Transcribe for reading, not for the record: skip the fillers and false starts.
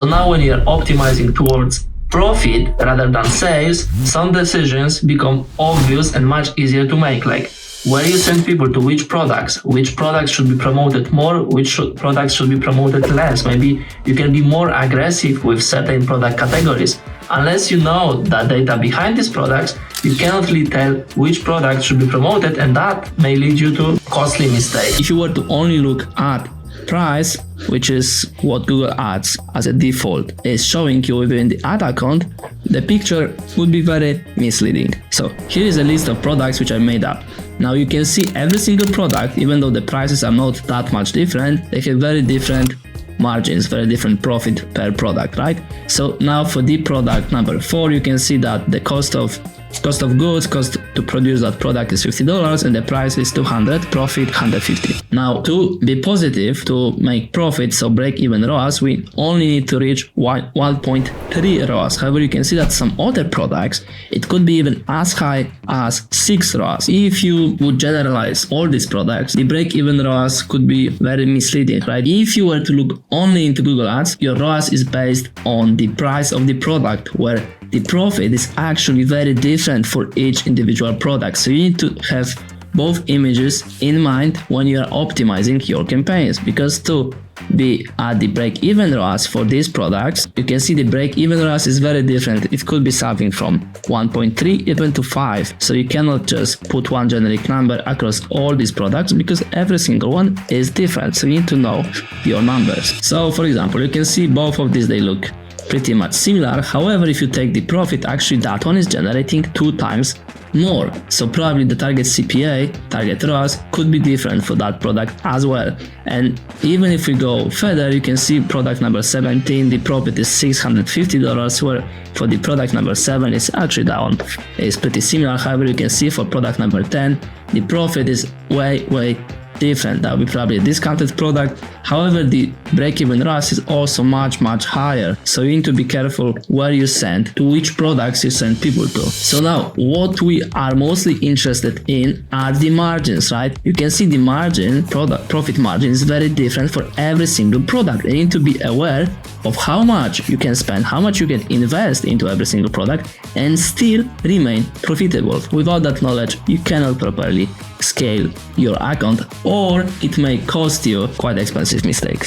So now when you're optimizing towards profit rather than sales, some decisions become obvious and much easier to make, like where you send people to which products should be promoted more, products should be promoted less. Maybe you can be more aggressive with certain product categories. Unless you know the data behind these products, you cannot really tell which product should be promoted, and that may lead you to costly mistakes. If you were to only look at price, which is what Google Ads as a default is showing you within the ad account, the picture would be very misleading. So here is a list of products which I made up. Now you can see every single product, even though the prices are not that much different, they have very different margins, very different profit per product, right? So now for the product number 4, you can see that the cost of goods, cost to produce that product is $50 and the price is $200, profit $150. Now to be positive, to make profit, so break even ROAS, we only need to reach 1.3 ROAS. However, you can see that some other products, it could be even as high as 6 ROAS. If you would generalize all these products, the break even ROAS could be very misleading, right? If you were to look only into Google Ads, your ROAS is based on the price of the product, where the profit is actually very different for each individual product. So you need to have both images in mind when you are optimizing your campaigns, because to be at the break-even ROAS for these products, you can see the break-even ROAS is very different. It could be something from 1.3 even to 5. So you cannot just put one generic number across all these products, because every single one is different. So you need to know your numbers. So for example, you can see both of these, they look pretty much similar. However, if you take the profit, actually that one is generating 2 times more. So probably the target CPA, target ROAS could be different for that product as well. And even if we go further, you can see product number 17, the profit is $650, where for the product number 7, it's actually that one is pretty similar. However, you can see for product number 10, the profit is way different. That would be probably a discounted product. However, the break-even ROAS is also much higher. So you need to be careful where you send, to which products you send people to. So now what we are mostly interested in are the margins, right? You can see the margin, profit margin is very different for every single product. You need to be aware of how much you can spend, how much you can invest into every single product and still remain profitable. Without that knowledge, you cannot properly scale your account, or it may cost you quite expensive mistakes.